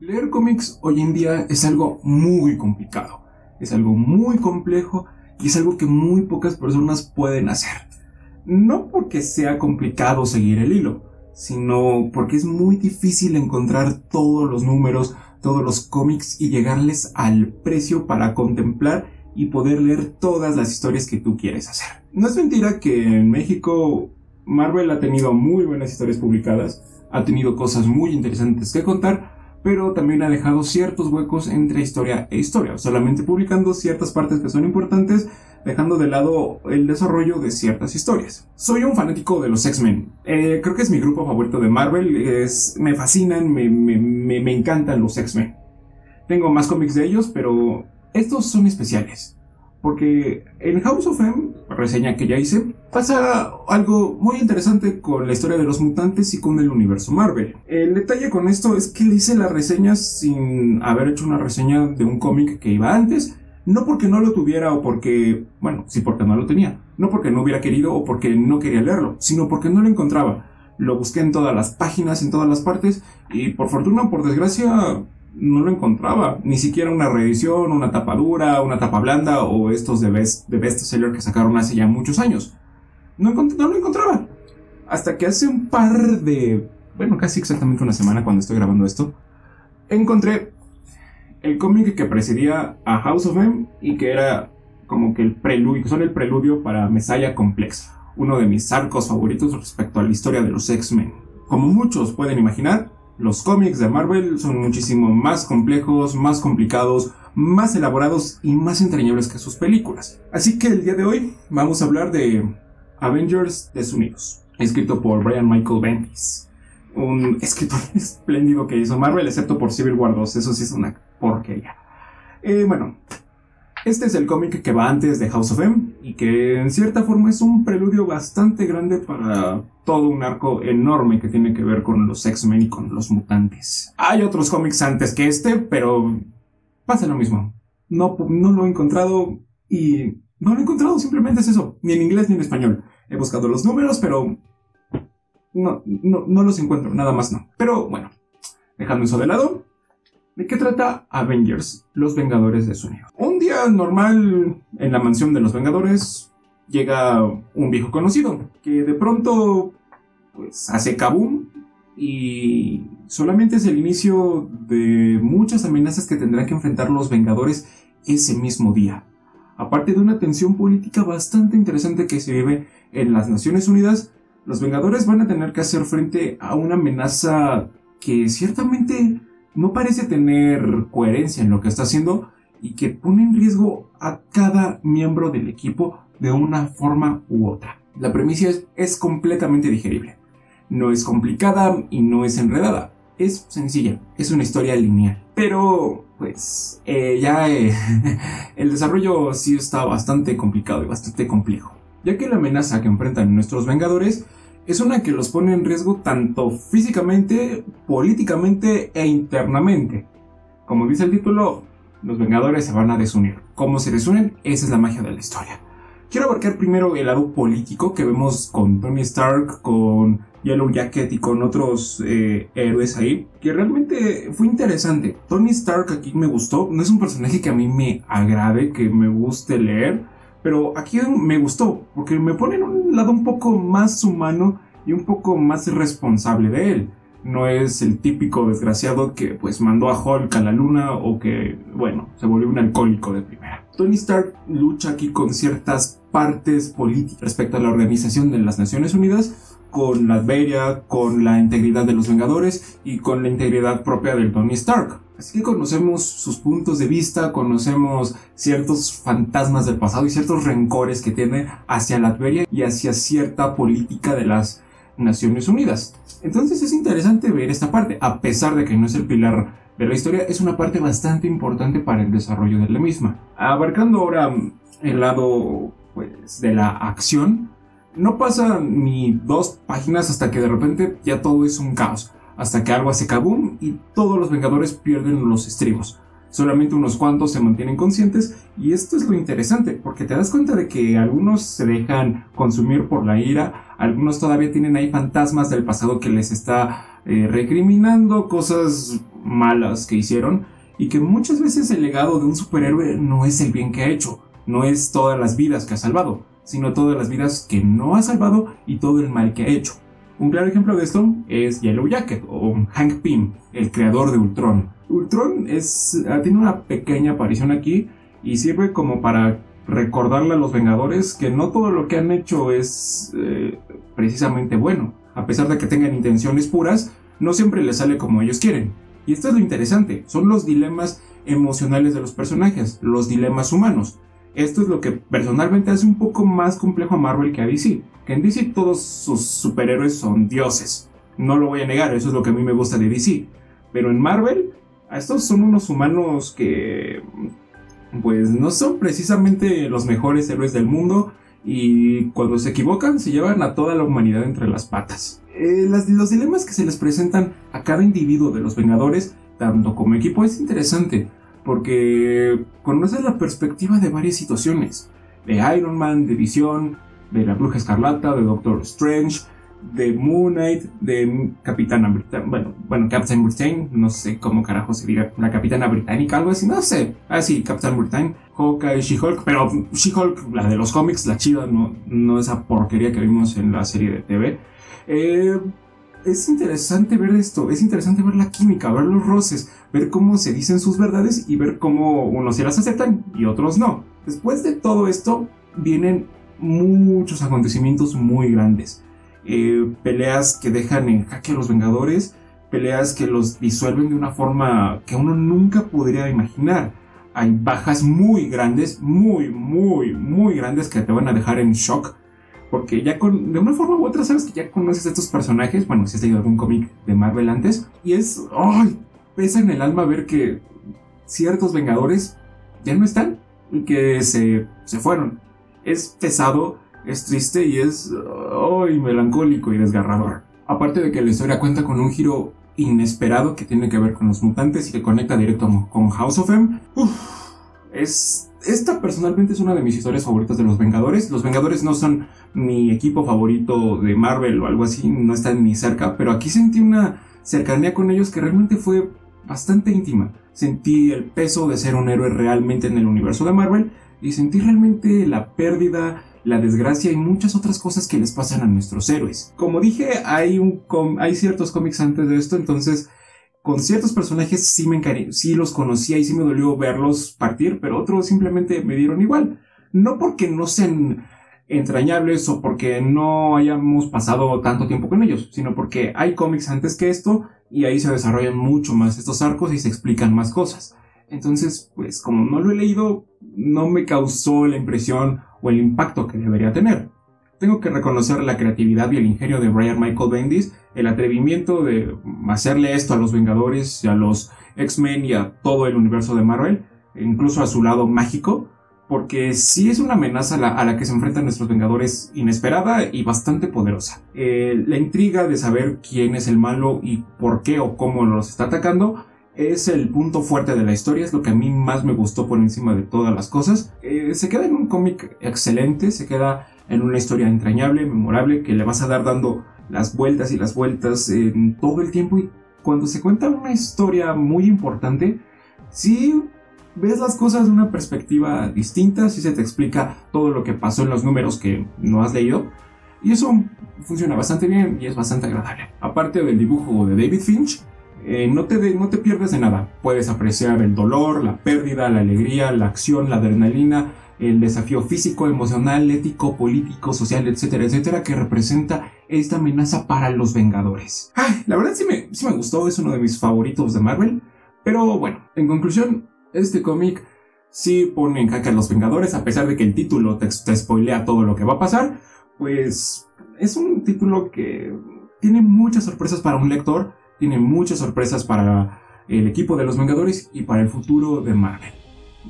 Leer cómics hoy en día es algo muy complicado, es algo muy complejo y es algo que muy pocas personas pueden hacer. No porque sea complicado seguir el hilo, sino porque es muy difícil encontrar todos los números, todos los cómics y llegarles al precio para contemplar y poder leer todas las historias que tú quieres hacer. No es mentira que en México Marvel ha tenido muy buenas historias publicadas, ha tenido cosas muy interesantes que contar, pero también ha dejado ciertos huecos entre historia e historia, solamente publicando ciertas partes que son importantes, dejando de lado el desarrollo de ciertas historias. Soy un fanático de los X-Men, creo que es mi grupo favorito de Marvel, me fascinan, me encantan los X-Men. Tengo más cómics de ellos, pero estos son especiales. Porque en House of M, reseña que ya hice, pasa algo muy interesante con la historia de los mutantes y con el universo Marvel. El detalle con esto es que le hice la reseña sin haber hecho una reseña de un cómic que iba antes, no porque no lo tuviera o porque, bueno, sí porque no lo tenía, no porque no hubiera querido o porque no quería leerlo, sino porque no lo encontraba. Lo busqué en todas las páginas, en todas las partes, y por fortuna o por desgracia no lo encontraba, ni siquiera una reedición, una tapa dura, una tapa blanda o estos de bestseller que sacaron hace ya muchos años. No lo encontraba. Hasta que hace un par de, bueno, casi exactamente una semana cuando estoy grabando esto, encontré el cómic que precedía a House of M y que era como que el preludio para Messiah Complex, uno de mis arcos favoritos respecto a la historia de los X-Men. Como muchos pueden imaginar, los cómics de Marvel son muchísimo más complejos, más complicados, más elaborados y más entrañables que sus películas. Así que el día de hoy vamos a hablar de Avengers Desunidos, escrito por Brian Michael Bendis, un escritor espléndido que hizo Marvel, excepto por Civil War 2, eso sí es una porquería. Bueno, este es el cómic que va antes de House of M y que en cierta forma es un preludio bastante grande para todo un arco enorme que tiene que ver con los X-Men y con los mutantes. Hay otros cómics antes que este, pero pasa lo mismo. No lo he encontrado y no lo he encontrado, simplemente es eso, ni en inglés ni en español. He buscado los números, pero no los encuentro, nada más no. Pero bueno, dejando eso de lado, ¿de qué trata Avengers, los Vengadores Desunidos? Un día normal en la mansión de los Vengadores llega un viejo conocido que de pronto pues hace kaboom y solamente es el inicio de muchas amenazas que tendrán que enfrentar los Vengadores ese mismo día. Aparte de una tensión política bastante interesante que se vive en las Naciones Unidas, los Vengadores van a tener que hacer frente a una amenaza que ciertamente no parece tener coherencia en lo que está haciendo y que pone en riesgo a cada miembro del equipo de una forma u otra. La premisa es completamente digerible. No es complicada y no es enredada. Es sencilla, es una historia lineal. Pero, pues, el desarrollo sí está bastante complicado y bastante complejo. Ya que la amenaza que enfrentan nuestros Vengadores es una que los pone en riesgo tanto físicamente, políticamente e internamente. Como dice el título, los Vengadores se van a desunir. ¿Cómo se desunen? Esa es la magia de la historia. Quiero abarcar primero el lado político que vemos con Tony Stark, con Yellow Jacket y con otros héroes ahí, que realmente fue interesante. Tony Stark aquí me gustó, no es un personaje que a mí me agrade, que me guste leer, pero aquí me gustó, porque me pone en un lado un poco más humano y un poco más responsable de él. No es el típico desgraciado que pues mandó a Hulk a la luna o que, bueno, se volvió un alcohólico de primera. Tony Stark lucha aquí con ciertas partes políticas respecto a la organización de las Naciones Unidas, con la Latveria, con la integridad de los Vengadores y con la integridad propia del Tony Stark. Así que conocemos sus puntos de vista, conocemos ciertos fantasmas del pasado y ciertos rencores que tiene hacia la Latveria y hacia cierta política de las Naciones Unidas. Entonces es interesante ver esta parte, a pesar de que no es el pilar de la historia, es una parte bastante importante para el desarrollo de la misma. Abarcando ahora el lado pues de la acción, no pasa ni 2 páginas hasta que de repente ya todo es un caos, hasta que algo hace kaboom y todos los Vengadores pierden los estribos. Solamente unos cuantos se mantienen conscientes y esto es lo interesante, porque te das cuenta de que algunos se dejan consumir por la ira, algunos todavía tienen ahí fantasmas del pasado que les está recriminando cosas malas que hicieron, y que muchas veces el legado de un superhéroe no es el bien que ha hecho, no es todas las vidas que ha salvado, sino todas las vidas que no ha salvado y todo el mal que ha hecho. Un claro ejemplo de esto es Yellow Jacket o Hank Pym, el creador de Ultron. Ultron tiene una pequeña aparición aquí y sirve como para recordarle a los Vengadores que no todo lo que han hecho es precisamente bueno. A pesar de que tengan intenciones puras, no siempre les sale como ellos quieren. Y esto es lo interesante, son los dilemas emocionales de los personajes, los dilemas humanos. Esto es lo que personalmente hace un poco más complejo a Marvel que a DC. Que en DC todos sus superhéroes son dioses. No lo voy a negar, eso es lo que a mí me gusta de DC. Pero en Marvel, estos son unos humanos que pues no son precisamente los mejores héroes del mundo. Y cuando se equivocan se llevan a toda la humanidad entre las patas. Los dilemas que se les presentan a cada individuo de los Vengadores, tanto como equipo, es interesante. Porque conoces la perspectiva de varias situaciones. De Iron Man, de Visión, de la Bruja Escarlata, de Doctor Strange, de Moon Knight, de Capitana Británica. Bueno, Captain Britain, no sé cómo carajo se diga, la Capitana Británica, algo así, no sé. Ah, sí, Captain Britain, Hawkeye, She-Hulk, pero She-Hulk, la de los cómics, la chida, no esa porquería que vimos en la serie de TV. Es interesante ver esto, es interesante ver la química, ver los roces, ver cómo se dicen sus verdades y ver cómo unos se las aceptan y otros no. Después de todo esto vienen muchos acontecimientos muy grandes. Peleas que dejan en jaque a los Vengadores, peleas que los disuelven de una forma que uno nunca podría imaginar. Hay bajas muy grandes, muy grandes que te van a dejar en shock. Porque ya de una forma u otra sabes que ya conoces a estos personajes. Bueno, si has leído algún cómic de Marvel antes. Y pesa en el alma ver que ciertos Vengadores ya no están. Y que se fueron. Es pesado, es triste y es melancólico y desgarrador. Aparte de que la historia cuenta con un giro inesperado que tiene que ver con los mutantes y que conecta directo con House of M. Esta personalmente es una de mis historias favoritas de los Vengadores. Los Vengadores no son mi equipo favorito de Marvel o algo así, no están ni cerca, pero aquí sentí una cercanía con ellos que realmente fue bastante íntima. Sentí el peso de ser un héroe realmente en el universo de Marvel y sentí realmente la pérdida, la desgracia y muchas otras cosas que les pasan a nuestros héroes. Como dije, hay ciertos cómics antes de esto, entonces con ciertos personajes sí los conocía y sí me dolió verlos partir, pero otros simplemente me dieron igual. No porque no sean entrañables o porque no hayamos pasado tanto tiempo con ellos, sino porque hay cómics antes que esto y ahí se desarrollan mucho más estos arcos y se explican más cosas. Entonces, pues como no lo he leído, no me causó la impresión o el impacto que debería tener. Tengo que reconocer la creatividad y el ingenio de Brian Michael Bendis, el atrevimiento de hacerle esto a los Vengadores, a los X-Men y a todo el universo de Marvel, incluso a su lado mágico, porque sí es una amenaza a la que se enfrentan nuestros Vengadores inesperada y bastante poderosa. La intriga de saber quién es el malo y por qué o cómo los está atacando es el punto fuerte de la historia, es lo que a mí más me gustó por encima de todas las cosas. Se queda en un cómic excelente, se queda en una historia entrañable, memorable, que le vas a dar dando las vueltas y las vueltas en todo el tiempo, y cuando se cuenta una historia muy importante, sí ves las cosas de una perspectiva distinta, sí se te explica todo lo que pasó en los números que no has leído, y eso funciona bastante bien y es bastante agradable. Aparte del dibujo de David Finch, no te pierdes de nada. Puedes apreciar el dolor, la pérdida, la alegría, la acción, la adrenalina, el desafío físico, emocional, ético, político, social, etcétera, etcétera, que representa esta amenaza para los Vengadores. La verdad sí me gustó, es uno de mis favoritos de Marvel. Pero bueno, en conclusión, este cómic sí pone en jaque a los Vengadores, a pesar de que el título te spoilea todo lo que va a pasar. Pues es un título que tiene muchas sorpresas para un lector, tiene muchas sorpresas para el equipo de los Vengadores y para el futuro de Marvel.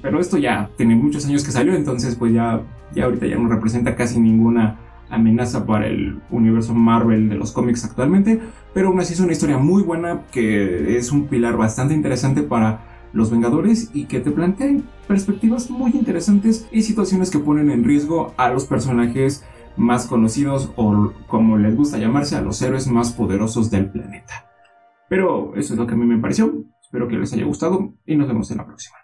Pero esto ya tiene muchos años que salió, entonces pues ya ahorita ya no representa casi ninguna amenaza para el universo Marvel de los cómics actualmente, pero aún así es una historia muy buena que es un pilar bastante interesante para los Vengadores y que te plantea perspectivas muy interesantes y situaciones que ponen en riesgo a los personajes más conocidos o, como les gusta llamarse, a los héroes más poderosos del planeta. Pero eso es lo que a mí me pareció. Espero que les haya gustado y nos vemos en la próxima.